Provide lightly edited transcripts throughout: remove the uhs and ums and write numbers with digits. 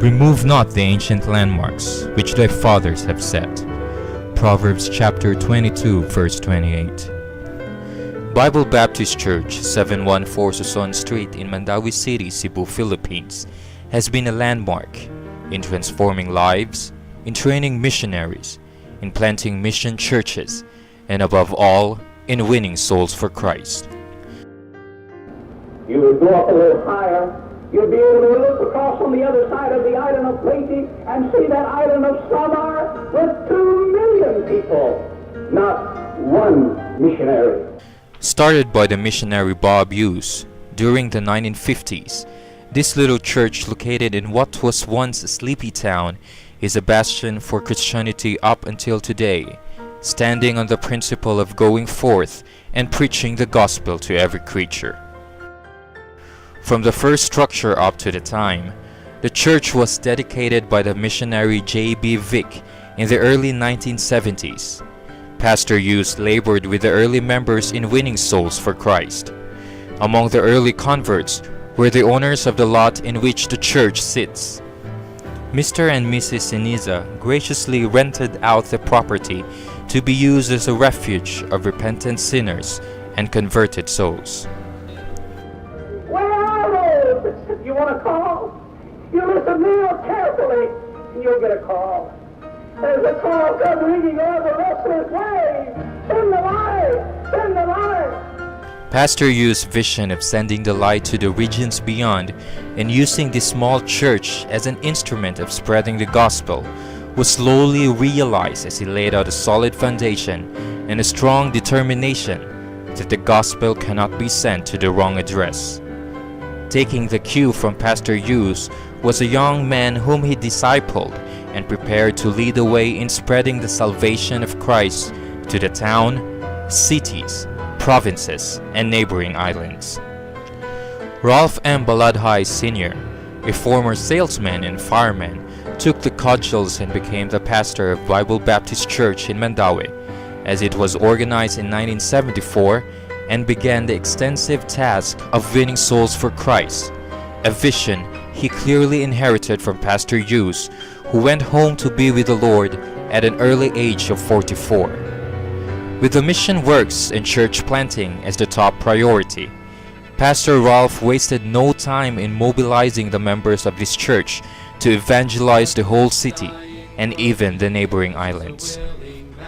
Remove not the ancient landmarks which thy fathers have set. Proverbs chapter 22 verse 28. Bible Baptist Church, 714 Suson Street in Mandawi City, Cebu, Philippines, has been a landmark in transforming lives, in training missionaries, in planting mission churches, and above all, in winning souls for Christ. You would go up a little higher, you'll be able to look across on the other side of the island of Haiti and see that island of Samar with 2 million people, not one missionary. Started by the missionary Bob Hughes during the 1950s, this little church located in what was once a sleepy town is a bastion for Christianity up until today, standing on the principle of going forth and preaching the gospel to every creature. From the first structure up to the time, the church was dedicated by the missionary J.B. Vick in the early 1970s. Pastor Hughes labored with the early members in winning souls for Christ. Among the early converts were the owners of the lot in which the church sits. Mr. and Mrs. Siniza graciously rented out the property to be used as a refuge of repentant sinners and converted souls. You want a call? You listen real carefully, and you'll get a call. There's a call come ringing over the restless way. Send the light! Send the light! Pastor Yu's vision of sending the light to the regions beyond and using this small church as an instrument of spreading the gospel was slowly realized as he laid out a solid foundation and a strong determination that the gospel cannot be sent to the wrong address. Taking the cue from Pastor Hughes was a young man whom he discipled and prepared to lead the way in spreading the salvation of Christ to the town, cities, provinces, and neighboring islands. Ralph M. Baladhai Sr., a former salesman and fireman, took the cudgels and became the pastor of Bible Baptist Church in Mandawi, as it was organized in 1974, and began the extensive task of winning souls for Christ, a vision he clearly inherited from Pastor Hughes, who went home to be with the Lord at an early age of 44. With the mission works and church planting as the top priority, Pastor Ralph wasted no time in mobilizing the members of this church to evangelize the whole city and even the neighboring islands.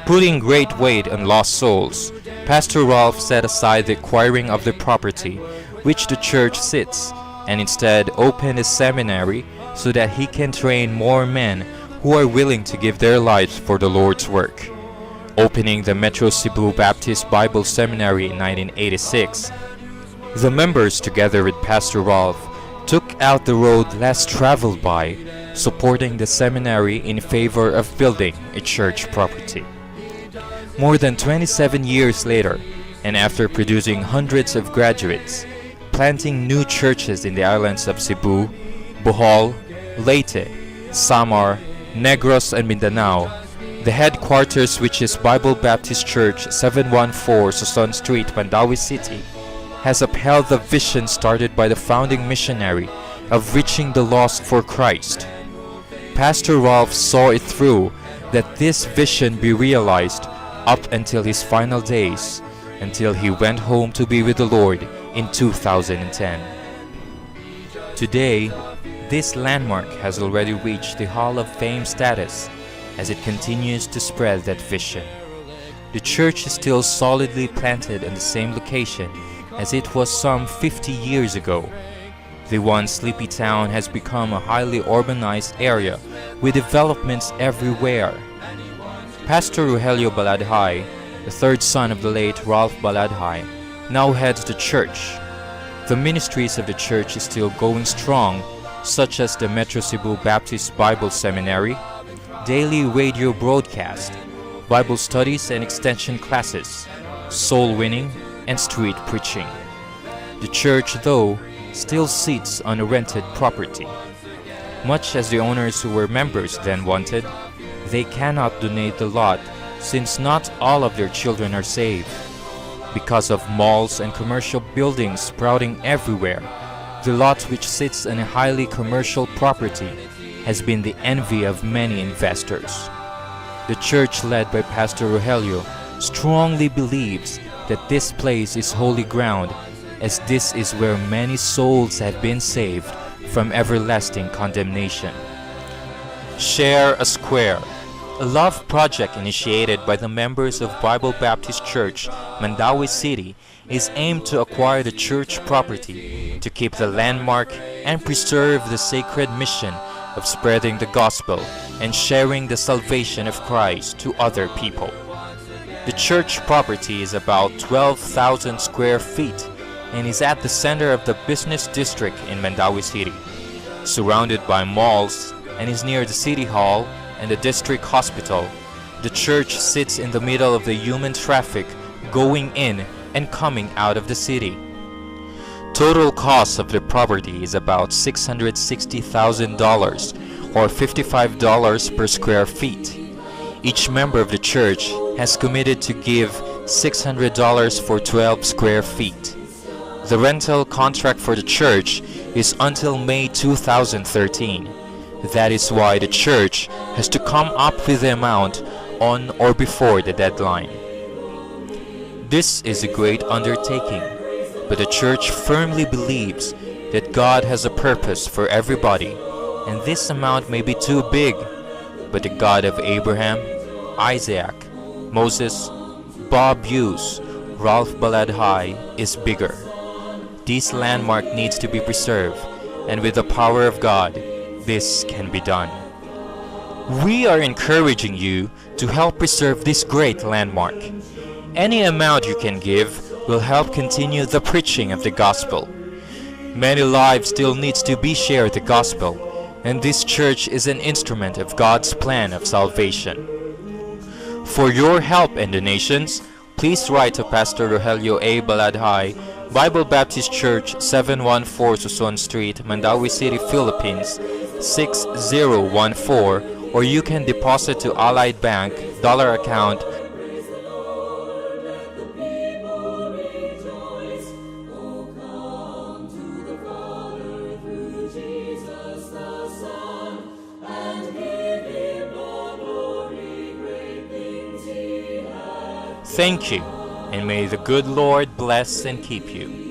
Putting great weight on lost souls, Pastor Ralph set aside the acquiring of the property which the church sits and instead opened a seminary so that he can train more men who are willing to give their lives for the Lord's work. Opening the Metro Cebu Baptist Bible Seminary in 1986, the members together with Pastor Ralph took out the road less traveled by, supporting the seminary in favor of building a church property. More than 27 years later, and after producing hundreds of graduates, planting new churches in the islands of Cebu, Bohol, Leyte, Samar, Negros, and Mindanao, the headquarters, which is Bible Baptist Church, 714 Suson Street, Mandawi City, has upheld the vision started by the founding missionary of reaching the lost for Christ. Pastor Ralph saw it through that this vision be realized up until his final days, until he went home to be with the Lord in 2010. Today, this landmark has already reached the Hall of Fame status as it continues to spread that vision. The church is still solidly planted in the same location as it was some 50 years ago. The once sleepy town has become a highly urbanized area with developments everywhere. Pastor Rogelio Baladhai, the third son of the late Ralph Baladhai, now heads the church. The ministries of the church is still going strong, such as the Metro Cebu Baptist Bible Seminary, daily radio broadcast, Bible studies and extension classes, soul winning, and street preaching. The church, though, still sits on a rented property. Much as the owners who were members then wanted, they cannot donate the lot since not all of their children are saved. Because of malls and commercial buildings sprouting everywhere, the lot, which sits on a highly commercial property, has been the envy of many investors. The church led by Pastor Rogelio strongly believes that this place is holy ground, as this is where many souls have been saved from everlasting condemnation. Share a Square, a love project initiated by the members of Bible Baptist Church, Mandaue City, is aimed to acquire the church property to keep the landmark and preserve the sacred mission of spreading the gospel and sharing the salvation of Christ to other people. The church property is about 12,000 square feet and is at the center of the business district in Mandaue City, surrounded by malls, and is near the city hall and the district hospital. The church sits in the middle of the human traffic going in and coming out of the city. Total cost of the property is about $660,000 or $55 per square feet. Each member of the church has committed to give $600 for 12 square feet. The rental contract for the church is until May 2013. That is why the church has to come up with the amount on or before the deadline. This is a great undertaking, but the church firmly believes that God has a purpose for everybody, and this amount may be too big, but the God of Abraham, Isaac, Moses, Bob Hughes, Ralph Baladhai is bigger. This landmark needs to be preserved, and with the power of God, this can be done. We are encouraging you to help preserve this great landmark. Any amount you can give will help continue the preaching of the gospel. Many lives still needs to be shared the gospel, and this church is an instrument of God's plan of salvation. For your help and donations, please write to Pastor Rogelio A. Baladhai, Bible Baptist Church, 714 Suson Street, Mandaue City, Philippines, 6014, or you can deposit to Allied Bank, dollar account Thank you, and may the good Lord bless and keep you.